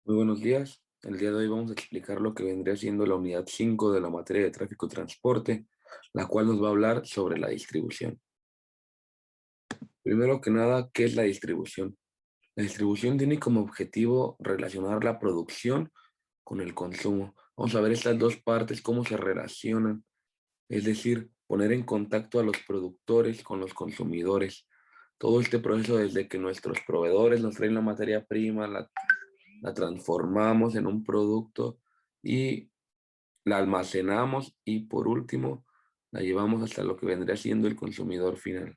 Muy buenos días. El día de hoy vamos a explicar lo que vendría siendo la unidad 5 de la materia de tráfico y transporte, la cual nos va a hablar sobre la distribución. Primero que nada, ¿qué es la distribución? La distribución tiene como objetivo relacionar la producción con el consumo. Vamos a ver estas dos partes, cómo se relacionan, es decir, poner en contacto a los productores con los consumidores. Todo este proceso desde que nuestros proveedores nos traen la materia prima, la transformamos en un producto y la almacenamos y por último la llevamos hasta lo que vendría siendo el consumidor final.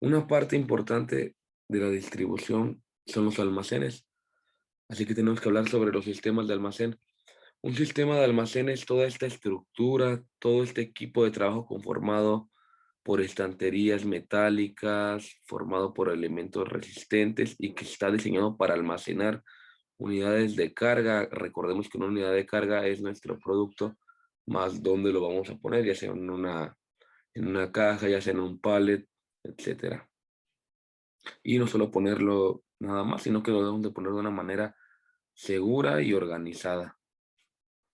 Una parte importante de la distribución son los almacenes, así que tenemos que hablar sobre los sistemas de almacén. Un sistema de almacén es toda esta estructura, todo este equipo de trabajo conformado por estanterías metálicas, formado por elementos resistentes y que está diseñado para almacenar unidades de carga. Recordemos que una unidad de carga es nuestro producto, más dónde lo vamos a poner, ya sea en una caja, ya sea en un pallet, etcétera. Y no solo ponerlo nada más, sino que lo debemos de poner de una manera segura y organizada.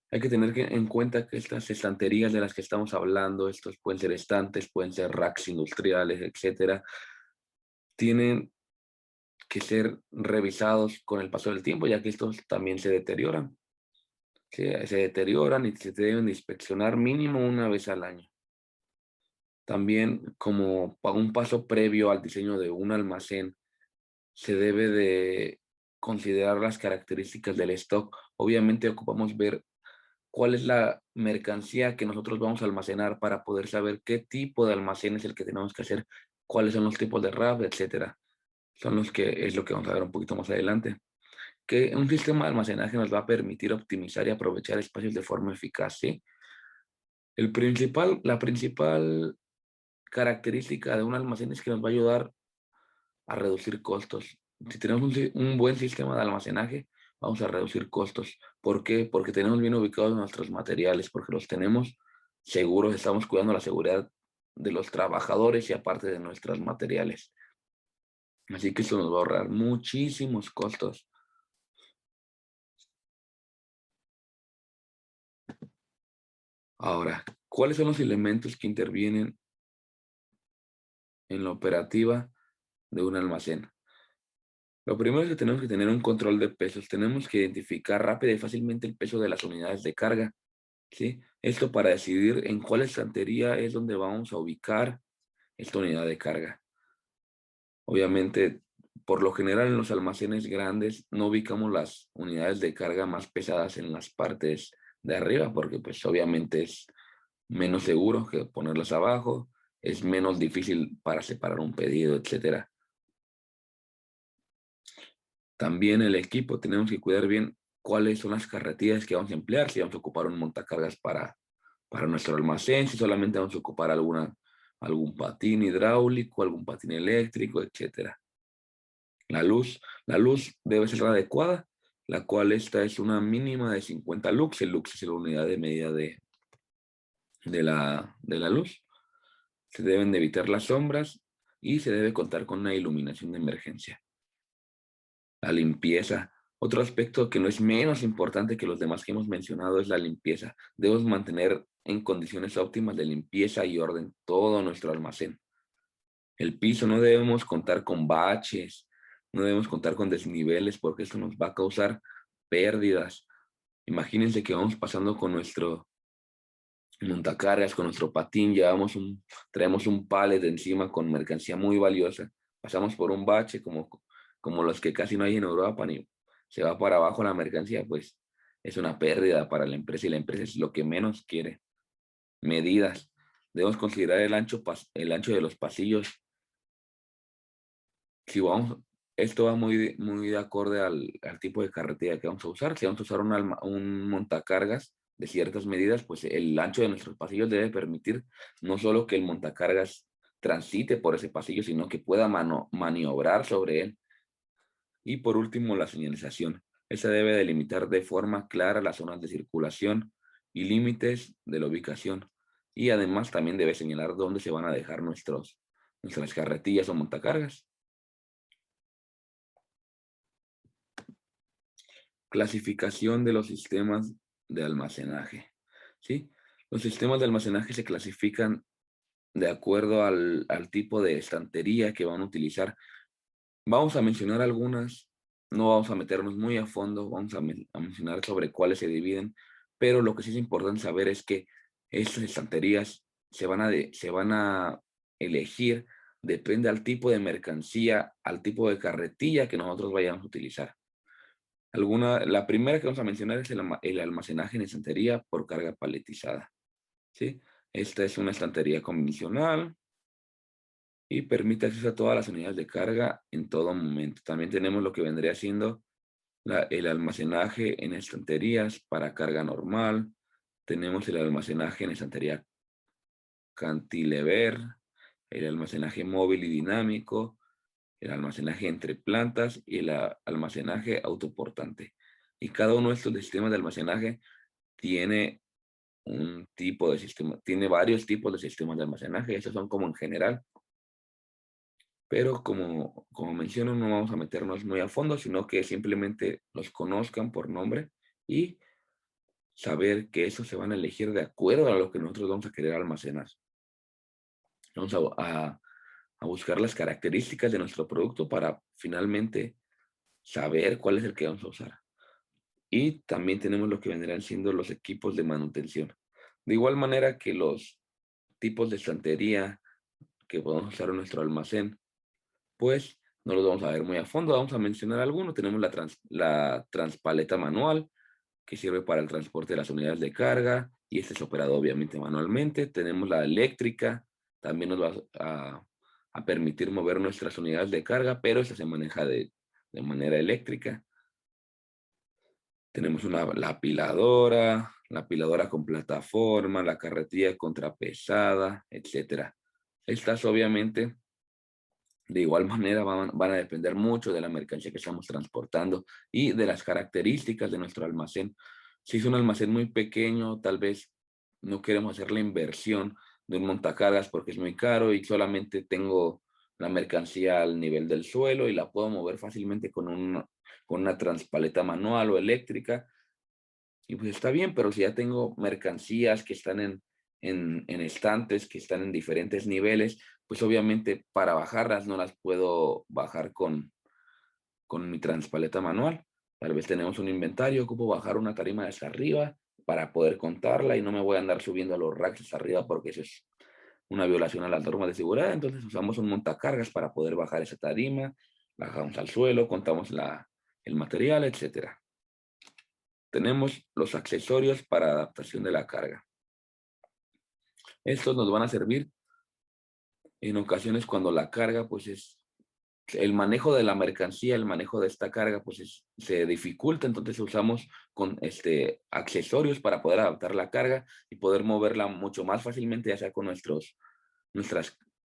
Hay que tener en cuenta que estas estanterías de las que estamos hablando, estos pueden ser estantes, pueden ser racks industriales, etcétera, tienen que ser revisados con el paso del tiempo, ya que estos también se deterioran. Se deterioran y se deben de inspeccionar mínimo una vez al año. También, como un paso previo al diseño de un almacén, se debe de considerar las características del stock. Obviamente ocupamos ver cuál es la mercancía que nosotros vamos a almacenar para poder saber qué tipo de almacén es el que tenemos que hacer, cuáles son los tipos de RAF, etcétera. Son los que es lo que vamos a ver un poquito más adelante. Que un sistema de almacenaje nos va a permitir optimizar y aprovechar espacios de forma eficaz, ¿sí? La principal característica de un almacén es que nos va a ayudar a reducir costos. Si tenemos un buen sistema de almacenaje, vamos a reducir costos. ¿Por qué? Porque tenemos bien ubicados nuestros materiales, porque los tenemos seguros, estamos cuidando la seguridad de los trabajadores y aparte de nuestros materiales. Así que eso nos va a ahorrar muchísimos costos. Ahora, ¿cuáles son los elementos que intervienen en la operativa de un almacén? Lo primero es que tenemos que tener un control de pesos. Tenemos que identificar rápida y fácilmente el peso de las unidades de carga, ¿sí? Esto para decidir en cuál estantería es donde vamos a ubicar esta unidad de carga. Obviamente, por lo general en los almacenes grandes no ubicamos las unidades de carga más pesadas en las partes de arriba, porque pues obviamente es menos seguro que ponerlas abajo, es menos difícil para separar un pedido, etcétera. También el equipo, tenemos que cuidar bien cuáles son las carretillas que vamos a emplear, si vamos a ocupar un montacargas para nuestro almacén, si solamente vamos a ocupar algún patín hidráulico, algún patín eléctrico, etcétera. La luz debe ser adecuada, la cual esta es una mínima de 50 lux. El lux es la unidad de medida de la luz. Se deben de evitar las sombras y se debe contar con una iluminación de emergencia. La limpieza. Otro aspecto que no es menos importante que los demás que hemos mencionado es la limpieza. Debemos mantener en condiciones óptimas de limpieza y orden todo nuestro almacén. El piso no debemos contar con baches, no debemos contar con desniveles porque esto nos va a causar pérdidas. Imagínense que vamos pasando con nuestro montacargas, con nuestro patín, traemos un pallet encima con mercancía muy valiosa. Pasamos por un bache como los que casi no hay en Europa, ni se va para abajo la mercancía, pues es una pérdida para la empresa y la empresa es lo que menos quiere. Medidas. Debemos considerar el ancho de los pasillos. Si vamos, esto va muy de acorde al tipo de carretera que vamos a usar. Si vamos a usar un montacargas de ciertas medidas, pues el ancho de nuestros pasillos debe permitir no solo que el montacargas transite por ese pasillo, sino que pueda maniobrar sobre él. Y por último, la señalización. Esta debe delimitar de forma clara las zonas de circulación y límites de la ubicación. Y además también debe señalar dónde se van a dejar nuestras carretillas o montacargas. Clasificación de los sistemas de almacenaje, ¿sí? Los sistemas de almacenaje se clasifican de acuerdo al tipo de estantería que van a utilizar. Vamos a mencionar algunas, no vamos a meternos muy a fondo, vamos a mencionar sobre cuáles se dividen, pero lo que sí es importante saber es que estas estanterías se van a elegir, depende al tipo de mercancía, al tipo de carretilla que nosotros vayamos a utilizar. La primera que vamos a mencionar es el almacenaje en estantería por carga paletizada, ¿sí? Esta es una estantería convencional y permite acceso a todas las unidades de carga en todo momento. También tenemos lo que vendría siendo el almacenaje en estanterías para carga normal. Tenemos el almacenaje en estantería cantilever, el almacenaje móvil y dinámico, el almacenaje entre plantas y el almacenaje autoportante. Y cada uno de estos sistemas de almacenaje tiene un tipo de sistema, tiene varios tipos de sistemas de almacenaje. Estos son como en general, pero como menciono, no vamos a meternos muy a fondo, sino que simplemente los conozcan por nombre y saber que esos se van a elegir de acuerdo a lo que nosotros vamos a querer almacenar. Vamos a buscar las características de nuestro producto para finalmente saber cuál es el que vamos a usar. Y también tenemos lo que vendrán siendo los equipos de manutención. De igual manera que los tipos de estantería que podemos usar en nuestro almacén, pues no los vamos a ver muy a fondo, vamos a mencionar algunos. Tenemos la transpaleta manual, que sirve para el transporte de las unidades de carga, y este es operado obviamente manualmente. Tenemos la eléctrica, también nos va a permitir mover nuestras unidades de carga, pero esta se maneja de manera eléctrica. Tenemos la apiladora con plataforma, la carretilla contrapesada, etcétera. Estas obviamente de igual manera van a depender mucho de la mercancía que estamos transportando y de las características de nuestro almacén. Si es un almacén muy pequeño, tal vez no queremos hacer la inversión de un montacargas porque es muy caro y solamente tengo la mercancía al nivel del suelo y la puedo mover fácilmente con una transpaleta manual o eléctrica. Y pues está bien, pero si ya tengo mercancías que están en estantes, que están en diferentes niveles, pues obviamente para bajarlas no las puedo bajar con mi transpaleta manual. Tal vez tenemos un inventario, ocupo bajar una tarima de hasta arriba para poder contarla y no me voy a andar subiendo a los racks hasta arriba porque eso es una violación a las normas de seguridad. Entonces usamos un montacargas para poder bajar esa tarima, bajamos al suelo, contamos el material, etcétera. Tenemos los accesorios para adaptación de la carga. Estos nos van a servir en ocasiones cuando la carga, pues es el manejo de la mercancía, el manejo de esta carga, pues se dificulta. Entonces usamos con accesorios para poder adaptar la carga y poder moverla mucho más fácilmente, ya sea con nuestras,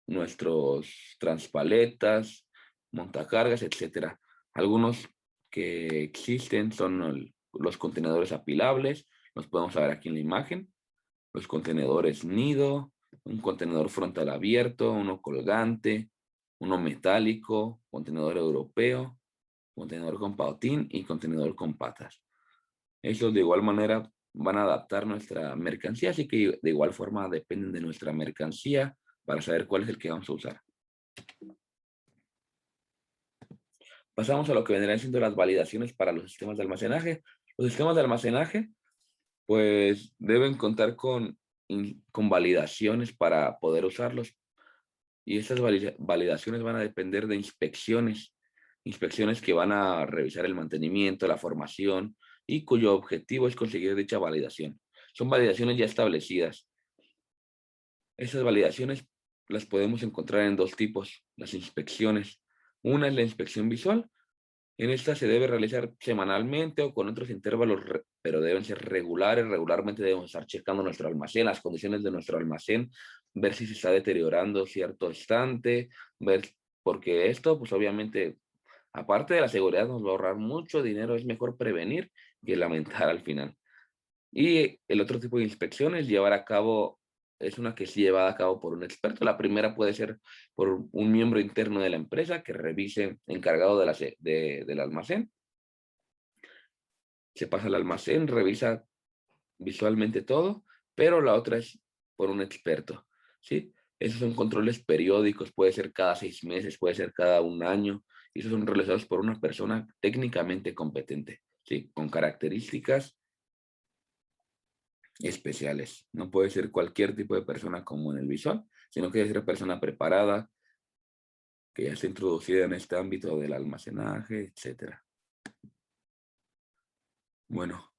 nuestros transpaletas, montacargas, etcétera. Algunos que existen son los contenedores apilables, los podemos ver aquí en la imagen, los contenedores nido, un contenedor frontal abierto, uno colgante, uno metálico, contenedor europeo, contenedor con pautín y contenedor con patas. Estos de igual manera van a adaptar nuestra mercancía, así que de igual forma dependen de nuestra mercancía para saber cuál es el que vamos a usar. Pasamos a lo que vendrían siendo las validaciones para los sistemas de almacenaje. Los sistemas de almacenaje pues deben contar con validaciones para poder usarlos. Y estas validaciones van a depender de inspecciones que van a revisar el mantenimiento, la formación y cuyo objetivo es conseguir dicha validación. Son validaciones ya establecidas. Esas validaciones las podemos encontrar en dos tipos, las inspecciones. Una es la inspección visual. En esta se debe realizar semanalmente o con otros intervalos, pero deben ser regulares. Regularmente debemos estar checando nuestro almacén, las condiciones de nuestro almacén, ver si se está deteriorando cierto estante, ver, porque esto, pues obviamente, aparte de la seguridad, nos va a ahorrar mucho dinero. Es mejor prevenir que lamentar al final. Y el otro tipo de inspecciones llevar a cabo, es una que es llevada a cabo por un experto. La primera puede ser por un miembro interno de la empresa que revise encargado del almacén. se pasa al almacén, revisa visualmente todo, pero la otra es por un experto, ¿sí? Esos son controles periódicos, puede ser cada 6 meses, puede ser cada un año, y esos son realizados por una persona técnicamente competente, ¿sí? Con características especiales. No puede ser cualquier tipo de persona como en el visual, sino que debe ser una persona preparada, que ya esté introducida en este ámbito del almacenaje, etcétera. Bueno,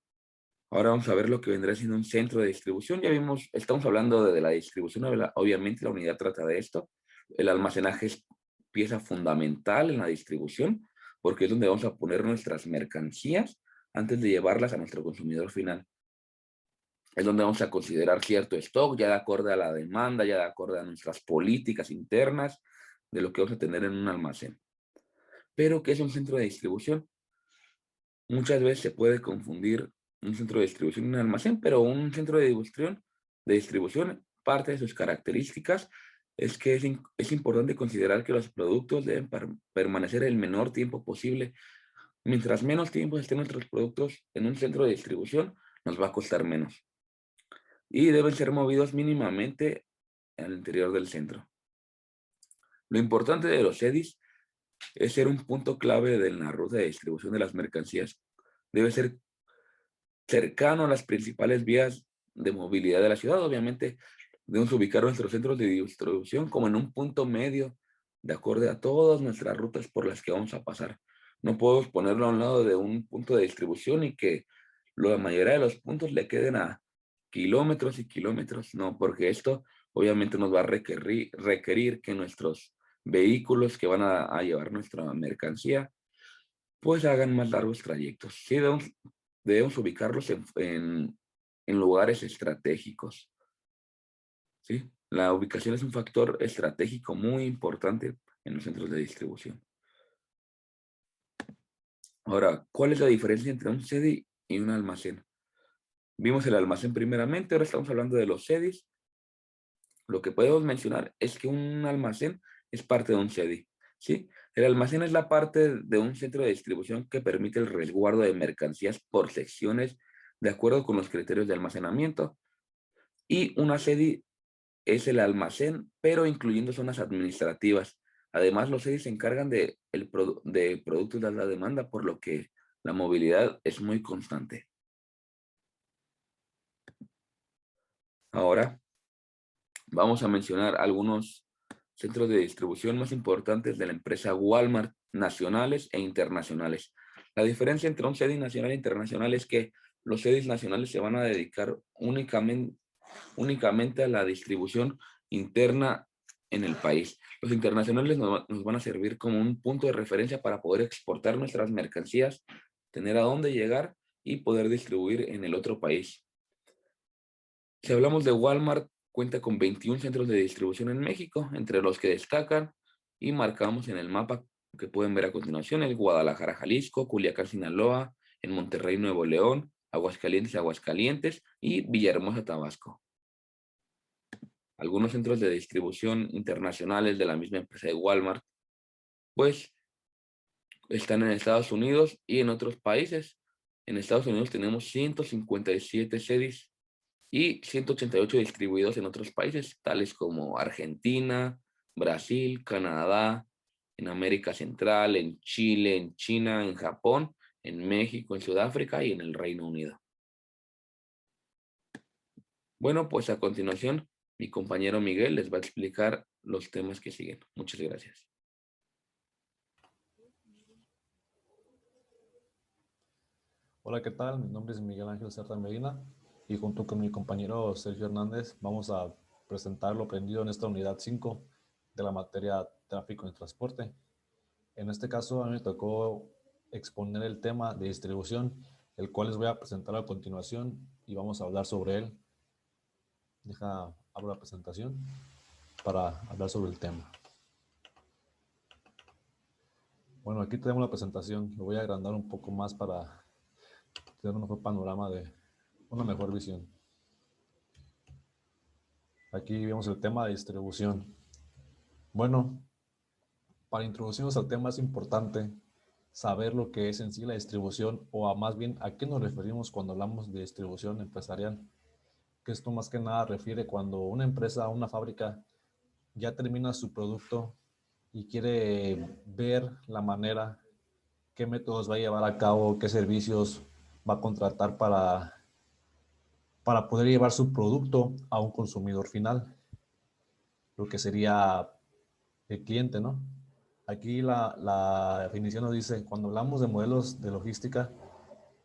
ahora vamos a ver lo que vendrá siendo un centro de distribución. Ya vimos, estamos hablando de la distribución, obviamente la unidad trata de esto. El almacenaje es pieza fundamental en la distribución porque es donde vamos a poner nuestras mercancías antes de llevarlas a nuestro consumidor final. Es donde vamos a considerar cierto stock, ya de acuerdo a la demanda, ya de acuerdo a nuestras políticas internas de lo que vamos a tener en un almacén. Pero, ¿qué es un centro de distribución? Muchas veces se puede confundir un centro de distribución y un almacén, pero un centro de distribución, parte de sus características es que es importante considerar que los productos deben permanecer el menor tiempo posible. Mientras menos tiempo estén nuestros productos en un centro de distribución, nos va a costar menos. Y deben ser movidos mínimamente al interior del centro. Lo importante de los EDIs es ser un punto clave de la ruta de distribución de las mercancías. Debe ser cercano a las principales vías de movilidad de la ciudad. Obviamente, debemos ubicar nuestros centros de distribución como en un punto medio, de acuerdo a todas nuestras rutas por las que vamos a pasar. No podemos ponerlo a un lado de un punto de distribución y que la mayoría de los puntos le queden a kilómetros y kilómetros. No, porque esto obviamente nos va a requerir que nuestros vehículos que van a llevar nuestra mercancía pues hagan más largos trayectos. Sí, debemos ubicarlos en lugares estratégicos, ¿sí? La ubicación es un factor estratégico muy importante en los centros de distribución. Ahora, ¿cuál es la diferencia entre un CEDI y un almacén? Vimos el almacén primeramente, ahora estamos hablando de los CEDIs. Lo que podemos mencionar es que un almacén es parte de un CEDI, ¿sí? El almacén es la parte de un centro de distribución que permite el resguardo de mercancías por secciones de acuerdo con los criterios de almacenamiento. Y una CEDI es el almacén, pero incluyendo zonas administrativas. Además, los CEDIs se encargan de productos de alta demanda, por lo que la movilidad es muy constante. Ahora, vamos a mencionar algunos centros de distribución más importantes de la empresa Walmart, nacionales e internacionales. La diferencia entre un CEDI nacional e internacional es que los CEDIs nacionales se van a dedicar únicamente a la distribución interna en el país. Los internacionales nos van a servir como un punto de referencia para poder exportar nuestras mercancías, tener a dónde llegar y poder distribuir en el otro país. Si hablamos de Walmart, cuenta con 21 centros de distribución en México, entre los que destacan y marcamos en el mapa que pueden ver a continuación: el Guadalajara, Jalisco, Culiacán, Sinaloa, en Monterrey, Nuevo León, Aguascalientes y Villahermosa, Tabasco. Algunos centros de distribución internacionales de la misma empresa de Walmart, pues están en Estados Unidos y en otros países. En Estados Unidos tenemos 157 sedes y 188 distribuidos en otros países, tales como Argentina, Brasil, Canadá, en América Central, en Chile, en China, en Japón, en México, en Sudáfrica y en el Reino Unido. Bueno, pues a continuación, mi compañero Miguel les va a explicar los temas que siguen. Muchas gracias. Hola, ¿qué tal? Mi nombre es Miguel Ángel Cerda Medina y junto con mi compañero Sergio Hernández vamos a presentar lo aprendido en esta unidad 5 de la materia tráfico y transporte. En este caso a mí me tocó exponer el tema de distribución, el cual les voy a presentar a continuación y vamos a hablar sobre él. Abro la presentación para hablar sobre el tema. Bueno, aquí tenemos la presentación. Lo voy a agrandar un poco más para tener un mejor panorama de una mejor visión. Aquí vemos el tema de distribución. Bueno, para introducirnos al tema es importante saber lo que es en sí la distribución o más bien a qué nos referimos cuando hablamos de distribución empresarial. Que esto más que nada refiere cuando una empresa, una fábrica ya termina su producto y quiere ver la manera, qué métodos va a llevar a cabo, qué servicios va a contratar para poder llevar su producto a un consumidor final, lo que sería el cliente, ¿no? Aquí la definición nos dice, cuando hablamos de modelos de logística,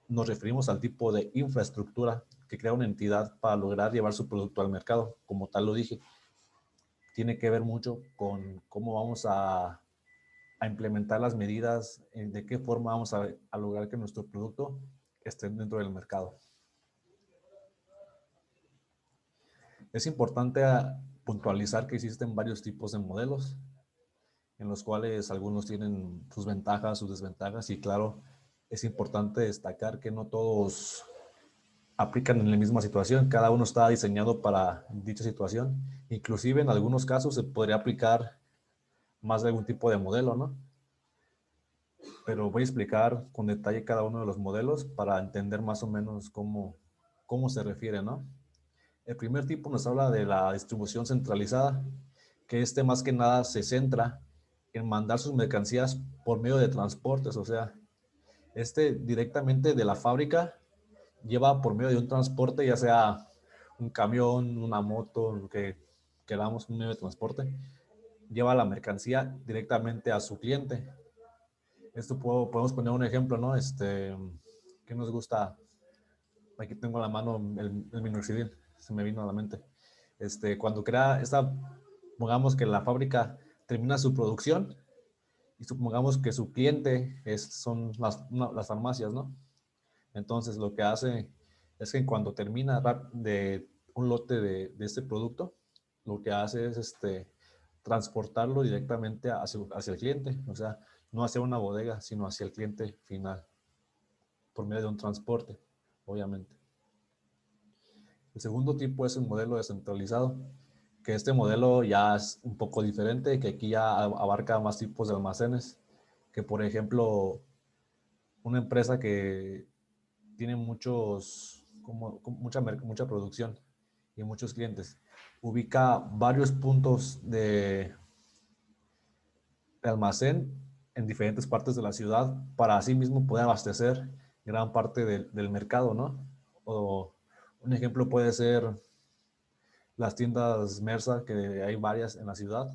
nos referimos al tipo de infraestructura que crea una entidad para lograr llevar su producto al mercado. Como tal lo dije, tiene que ver mucho con cómo vamos a implementar las medidas, de qué forma vamos a lograr que nuestro producto esté dentro del mercado. Es importante puntualizar que existen varios tipos de modelos, en los cuales algunos tienen sus ventajas, sus desventajas, y claro, es importante destacar que no todos aplican en la misma situación, cada uno está diseñado para dicha situación, inclusive en algunos casos se podría aplicar más de algún tipo de modelo, ¿no? Pero voy a explicar con detalle cada uno de los modelos para entender más o menos cómo se refiere, ¿no? El primer tipo nos habla de la distribución centralizada, que más que nada se centra en mandar sus mercancías por medio de transportes, o sea, directamente de la fábrica lleva por medio de un transporte, ya sea un camión, una moto, lo que queramos, un medio de transporte, lleva la mercancía directamente a su cliente. Podemos poner un ejemplo, ¿no? ¿Qué nos gusta? Aquí tengo a la mano el minoxidil, se me vino a la mente. Cuando pongamos que la fábrica termina su producción y supongamos que su cliente son las farmacias, ¿no? Entonces lo que hace es que cuando termina de un lote de este producto, lo que hace es transportarlo directamente hacia el cliente, o sea, no hacia una bodega, sino hacia el cliente final, por medio de un transporte, obviamente. El segundo tipo es el modelo descentralizado, que este modelo ya es un poco diferente, que aquí ya abarca más tipos de almacenes, que por ejemplo, una empresa que tiene mucha producción y muchos clientes, ubica varios puntos de almacén en diferentes partes de la ciudad para así mismo poder abastecer gran parte del mercado, ¿no? O un ejemplo puede ser las tiendas Mersa, que hay varias en la ciudad,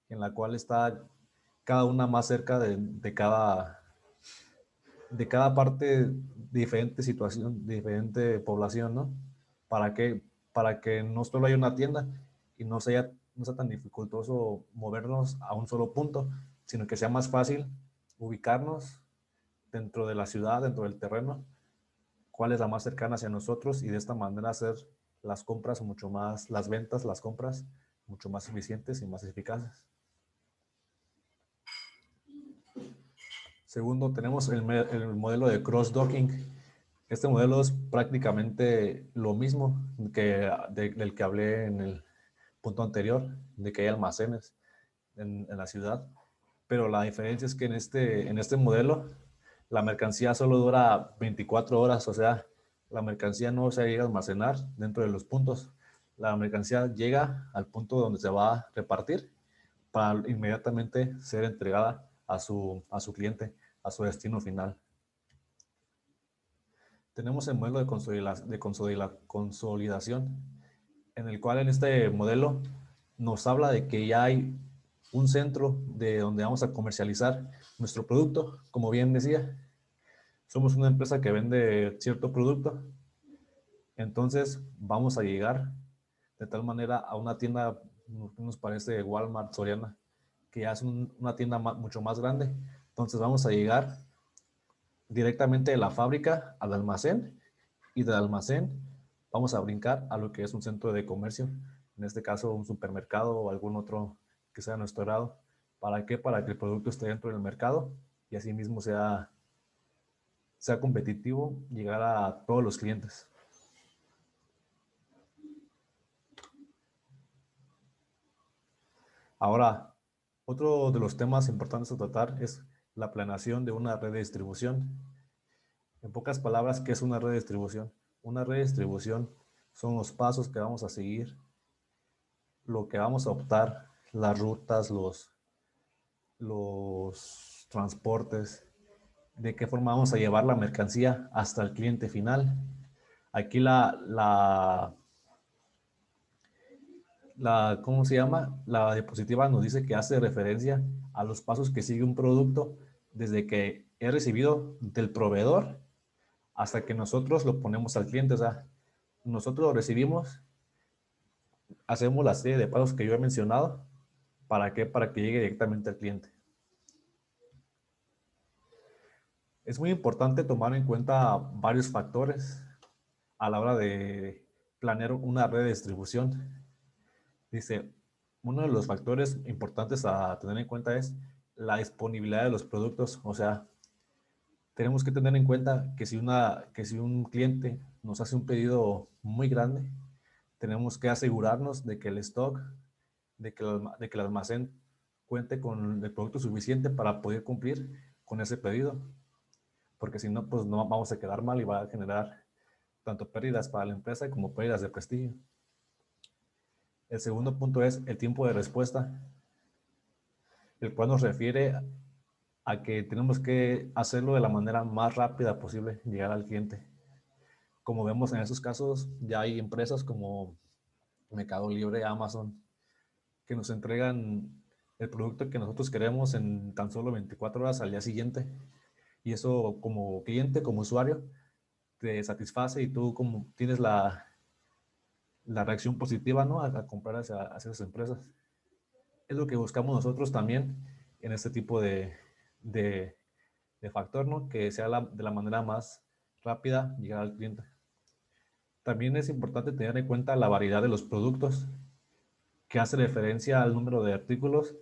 en la cual está cada una más cerca de cada parte, diferente situación, diferente población, ¿no? ¿Para qué? Para que no solo haya una tienda y no sea tan dificultoso movernos a un solo punto, sino que sea más fácil ubicarnos dentro de la ciudad, dentro del terreno, cuál es la más cercana hacia nosotros y de esta manera hacer las compras mucho más, las ventas, las compras mucho más eficientes y más eficaces. Segundo, tenemos el modelo de cross-docking. Este modelo es prácticamente lo mismo del que hablé en el punto anterior, de que hay almacenes en la ciudad, pero la diferencia es que en este modelo la mercancía solo dura 24 horas, o sea, la mercancía no se llega a almacenar dentro de los puntos. La mercancía llega al punto donde se va a repartir para inmediatamente ser entregada a su cliente, a su destino final. Tenemos el modelo de consolidación, en el cual en este modelo nos habla de que ya hay un centro de donde vamos a comercializar nuestro producto. Como bien decía, somos una empresa que vende cierto producto, entonces vamos a llegar de tal manera a una tienda que nos parece Walmart, Soriana, que ya es una tienda mucho más grande. Entonces vamos a llegar directamente de la fábrica al almacén y del almacén vamos a brincar a lo que es un centro de comercio, en este caso un supermercado o algún otro que sea nuestro grado. ¿Para qué? Para que el producto esté dentro del mercado y así mismo sea competitivo, llegar a todos los clientes. Ahora, otro de los temas importantes a tratar es la planeación de una red de distribución. En pocas palabras, ¿qué es una red de distribución? Una red de distribución son los pasos que vamos a seguir, lo que vamos a optar, las rutas, los transportes, de qué forma vamos a llevar la mercancía hasta el cliente final. Aquí ¿cómo se llama? La diapositiva nos dice que hace referencia a los pasos que sigue un producto desde que es recibido del proveedor hasta que nosotros lo ponemos al cliente. O sea, nosotros lo recibimos, hacemos la serie de pasos que yo he mencionado. ¿Para qué? Para que llegue directamente al cliente. Es muy importante tomar en cuenta varios factores a la hora de planear una red de distribución. Dice, uno de los factores importantes a tener en cuenta es la disponibilidad de los productos. O sea, tenemos que tener en cuenta que si un cliente nos hace un pedido muy grande, tenemos que asegurarnos de que el stock, de que el almacén cuente con el producto suficiente para poder cumplir con ese pedido. Porque si no, pues no vamos a quedar mal y va a generar tanto pérdidas para la empresa como pérdidas de prestigio. El segundo punto es el tiempo de respuesta, el cual nos refiere a que tenemos que hacerlo de la manera más rápida posible, llegar al cliente. Como vemos en esos casos, ya hay empresas como Mercado Libre, Amazon, que nos entregan el producto que nosotros queremos en tan solo 24 horas al día siguiente. Y eso como cliente, como usuario, te satisface y tú como tienes la reacción positiva, ¿no? A comprar hacia esas empresas. Es lo que buscamos nosotros también en este tipo de, de factor, ¿no? Que sea de la manera más rápida llegar al cliente. También es importante tener en cuenta la variedad de los productos, que hace referencia al número de artículos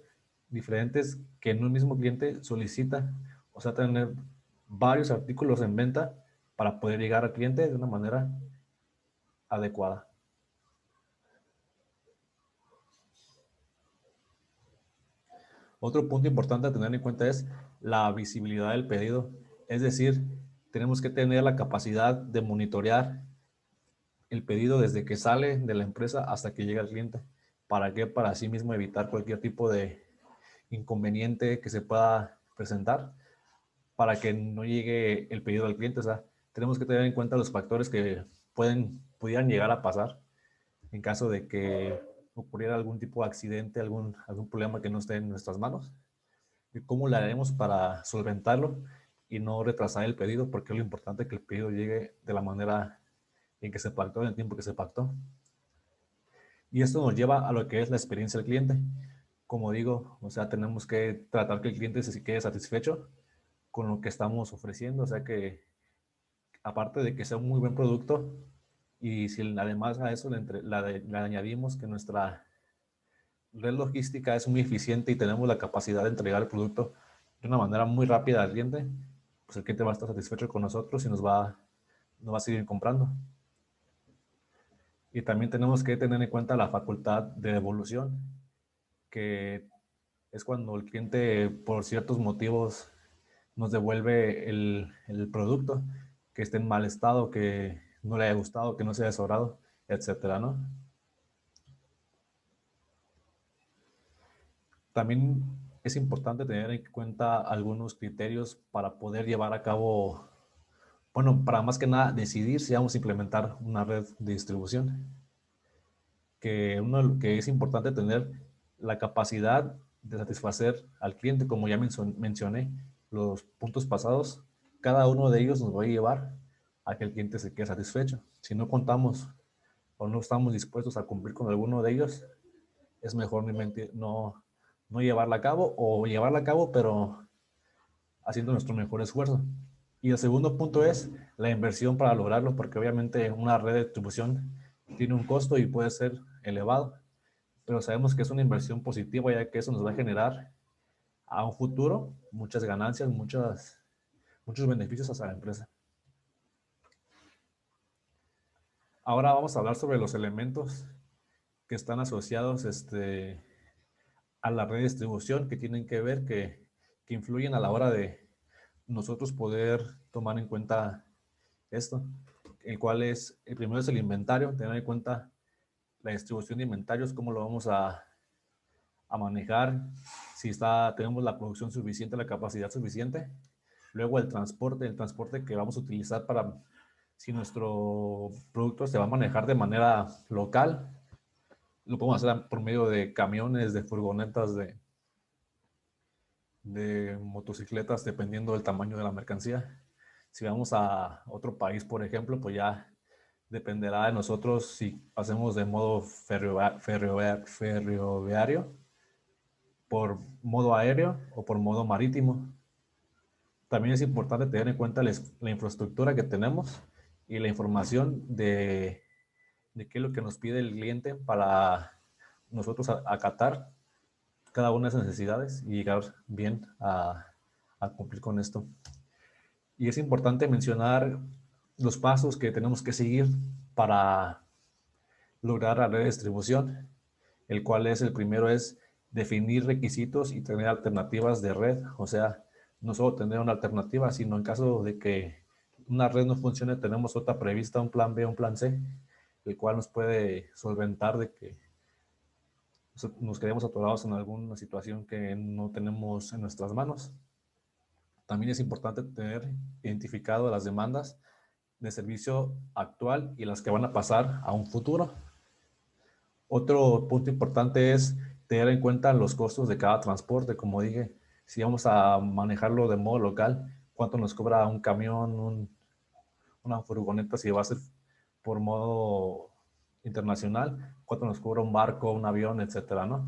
diferentes que en un mismo cliente solicita. O sea, tener varios artículos en venta para poder llegar al cliente de una manera adecuada. Otro punto importante a tener en cuenta es la visibilidad del pedido. Es decir, tenemos que tener la capacidad de monitorear el pedido desde que sale de la empresa hasta que llega al cliente. ¿Para qué? Para así mismo evitar cualquier tipo de inconveniente que se pueda presentar para que no llegue el pedido al cliente. O sea, tenemos que tener en cuenta los factores que pudieran llegar a pasar en caso de que ocurriera algún tipo de accidente, algún problema que no esté en nuestras manos. Y cómo le haremos para solventarlo y no retrasar el pedido, porque es lo importante que el pedido llegue de la manera en que se pactó, en el tiempo que se pactó. Y esto nos lleva a lo que es la experiencia del cliente. Como digo, o sea, tenemos que tratar que el cliente se quede satisfecho con lo que estamos ofreciendo. O sea que, aparte de que sea un muy buen producto, y si además a eso le añadimos que nuestra red logística es muy eficiente y tenemos la capacidad de entregar el producto de una manera muy rápida al cliente, pues el cliente va a estar satisfecho con nosotros y nos va a seguir comprando. Y también tenemos que tener en cuenta la facultad de devolución, que es cuando el cliente por ciertos motivos nos devuelve el producto, que esté en mal estado, que no le haya gustado, que no se haya sobrado, etcétera, ¿no? También es importante tener en cuenta algunos criterios para poder llevar a cabo, bueno, para más que nada decidir si vamos a implementar una red de distribución. Que es importante tener la capacidad de satisfacer al cliente, como ya mencioné los puntos pasados, cada uno de ellos nos va a llevar a que el cliente se quede satisfecho. Si no contamos o no estamos dispuestos a cumplir con alguno de ellos, es mejor no llevarla a cabo o llevarla a cabo, pero haciendo nuestro mejor esfuerzo. Y el segundo punto es la inversión para lograrlo, porque obviamente una red de distribución tiene un costo y puede ser elevado, pero sabemos que es una inversión positiva, ya que eso nos va a generar a un futuro muchas ganancias, muchos beneficios hacia la empresa. Ahora vamos a hablar sobre los elementos que están asociados a la red de distribución, que tienen que ver que influyen a la hora de nosotros poder tomar en cuenta esto, el cual es, el primero es el inventario, tener en cuenta la distribución de inventarios, cómo lo vamos a manejar, si tenemos la producción suficiente, la capacidad suficiente. Luego el transporte que vamos a utilizar para, si nuestro producto se va a manejar de manera local, lo podemos hacer por medio de camiones, de furgonetas, de motocicletas, dependiendo del tamaño de la mercancía. Si vamos a otro país, por ejemplo, pues ya dependerá de nosotros si hacemos de modo ferroviario, por modo aéreo o por modo marítimo. También es importante tener en cuenta la infraestructura que tenemos y la información de qué es lo que nos pide el cliente para nosotros acatar cada una de esas necesidades y llegar bien a cumplir con esto. Y es importante mencionar los pasos que tenemos que seguir para lograr la red de distribución, el cual es el primero es definir requisitos y tener alternativas de red, o sea, no solo tener una alternativa, sino en caso de que una red no funcione, tenemos otra prevista, un plan B, un plan C, el cual nos puede solventar de que nos quedemos atorados en alguna situación que no tenemos en nuestras manos. También es importante tener identificado las demandas de servicio actual y las que van a pasar a un futuro. Otro punto importante es tener en cuenta los costos de cada transporte. Como dije, si vamos a manejarlo de modo local, cuánto nos cobra un camión, una furgoneta, si va a ser por modo internacional, cuánto nos cobra un barco, un avión, etcétera, ¿no?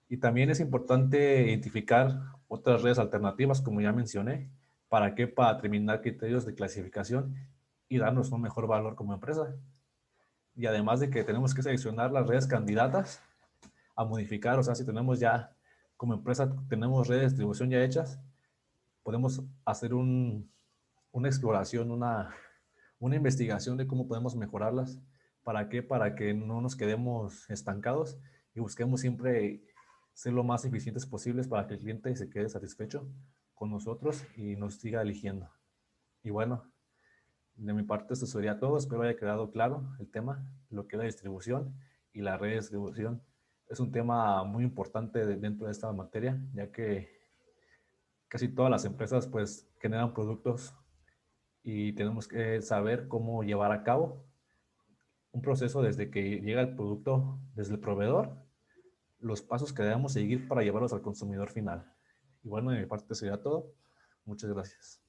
Y también es importante identificar otras redes alternativas, como ya mencioné. ¿Para qué? Para determinar criterios de clasificación y darnos un mejor valor como empresa. Y además de que tenemos que seleccionar las redes candidatas a modificar, o sea, si tenemos ya como empresa, tenemos redes de distribución ya hechas, podemos hacer una exploración, una investigación de cómo podemos mejorarlas. ¿Para qué? Para que no nos quedemos estancados y busquemos siempre ser lo más eficientes posibles para que el cliente se quede satisfecho con nosotros y nos siga eligiendo. Y bueno, de mi parte esto sería todo. Espero haya quedado claro el tema, lo que es la distribución y la red de distribución. Es un tema muy importante dentro de esta materia, ya que casi todas las empresas pues generan productos y tenemos que saber cómo llevar a cabo un proceso desde que llega el producto, desde el proveedor, los pasos que debemos seguir para llevarlos al consumidor final. Y bueno, de mi parte sería todo. Muchas gracias.